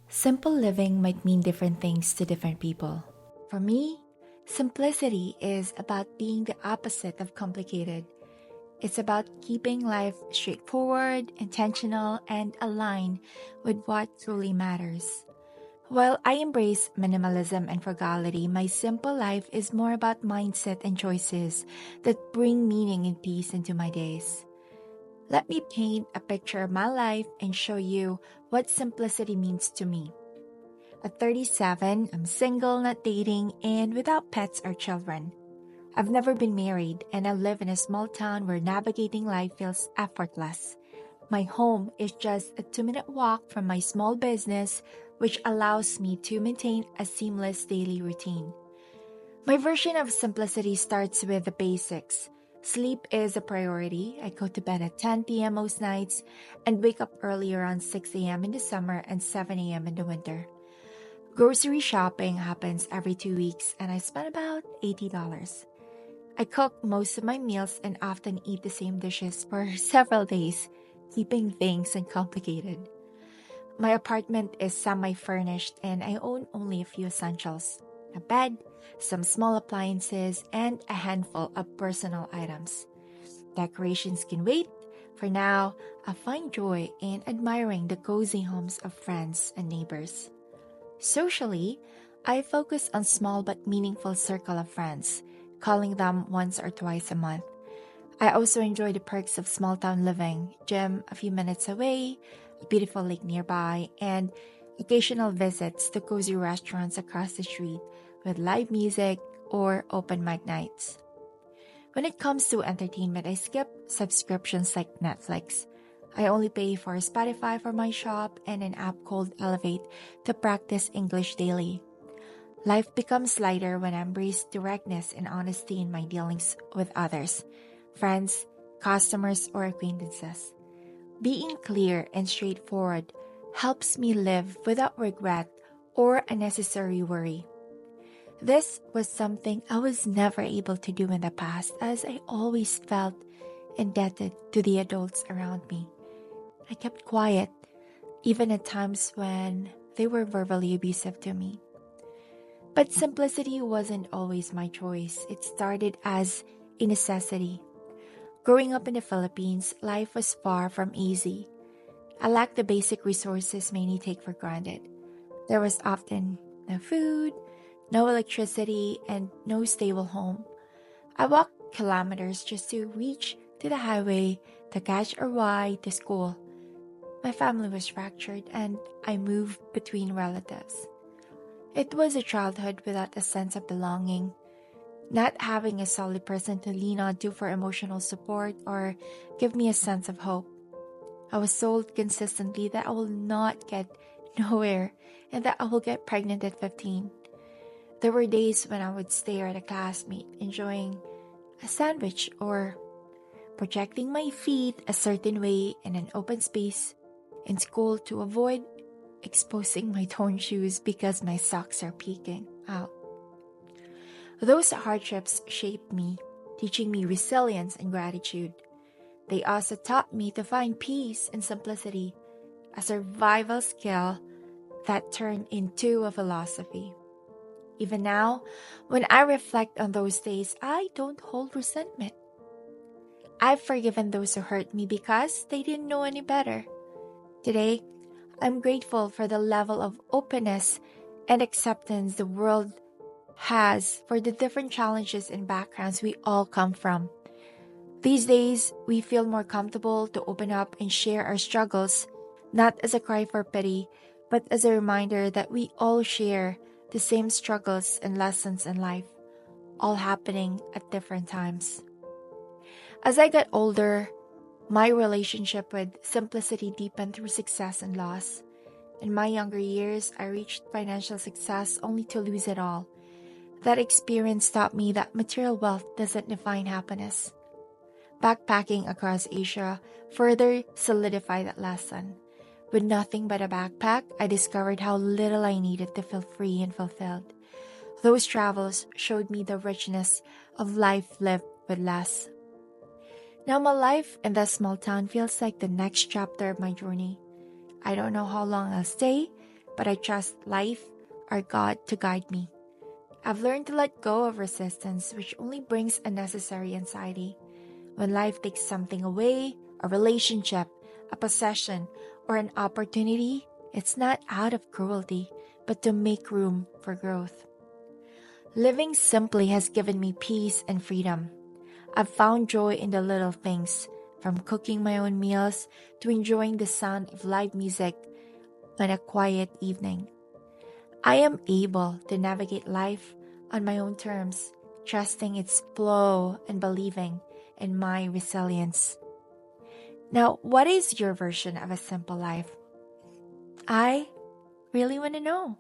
Simple living might mean different things to different people. For me, simplicity is about being the opposite of complicated. It's about keeping life straightforward, intentional, and aligned with what truly matters. While I embrace minimalism and frugality, my simple life is more about mindset and choices that bring meaning and peace into my days. Let me paint a picture of my life and show you what simplicity means to me. At 37, I'm single, not dating, and without pets or children. I've never been married, and I live in a small town where navigating life feels effortless. My home is just a 2-minute walk from my small business, which allows me to maintain a seamless daily routine. My version of simplicity starts with the basics. Sleep is a priority. I go to bed at 10 p.m. most nights and wake up early around 6 a.m. in the summer and 7 a.m. in the winter. Grocery shopping happens every 2 weeks and I spend about $80. I cook most of my meals and often eat the same dishes for several days, keeping things uncomplicated. My apartment is semi-furnished and I own only a few essentials: a bed, some small appliances, and a handful of personal items. Decorations can wait. For now, I find joy in admiring the cozy homes of friends and neighbors. Socially, I focus on small but meaningful circle of friends, calling them once or twice a month. I also enjoy the perks of small town living: gym a few minutes away, a beautiful lake nearby, and occasional visits to cozy restaurants across the street with live music or open mic nights. When it comes to entertainment, I skip subscriptions like Netflix. I only pay for Spotify for my shop and an app called Elevate to practice English daily. Life becomes lighter when I embrace directness and honesty in my dealings with others, friends, customers, or acquaintances. Being clear and straightforward helps me live without regret or unnecessary worry. This was something I was never able to do in the past, as I always felt indebted to the adults around me. I kept quiet, even at times when they were verbally abusive to me. But simplicity wasn't always my choice. It started as a necessity. Growing up in the Philippines, life was far from easy. I lacked the basic resources many take for granted. There was often no food, no electricity, and no stable home. I walked kilometers just to reach to the highway to catch a ride to school. My family was fractured and I moved between relatives. It was a childhood without a sense of belonging, not having a solid person to lean on to for emotional support or give me a sense of hope. I was told consistently that I will not get nowhere and that I will get pregnant at 15. There were days when I would stare at a classmate enjoying a sandwich or projecting my feet a certain way in an open space in school to avoid exposing my torn shoes because my socks are peeking out. Those hardships shaped me, teaching me resilience and gratitude. They also taught me to find peace and simplicity, a survival skill that turned into a philosophy. Even now, when I reflect on those days, I don't hold resentment. I've forgiven those who hurt me because they didn't know any better. Today, I'm grateful for the level of openness and acceptance the world has for the different challenges and backgrounds we all come from. These days, we feel more comfortable to open up and share our struggles, not as a cry for pity, but as a reminder that we all share the same struggles and lessons in life, all happening at different times. As I got older, my relationship with simplicity deepened through success and loss. In my younger years, I reached financial success only to lose it all. That experience taught me that material wealth doesn't define happiness. Backpacking across Asia further solidified that lesson. With nothing but a backpack, I discovered how little I needed to feel free and fulfilled. Those travels showed me the richness of life lived with less. Now my life in that small town feels like the next chapter of my journey. I don't know how long I'll stay, but I trust life or God to guide me. I've learned to let go of resistance, which only brings unnecessary anxiety. When life takes something away, a relationship, a possession, or an opportunity, it's not out of cruelty, but to make room for growth. Living simply has given me peace and freedom. I've found joy in the little things, from cooking my own meals to enjoying the sound of live music on a quiet evening. I am able to navigate life on my own terms, trusting its flow and believing in my resilience. Now, what is your version of a simple life? I really want to know.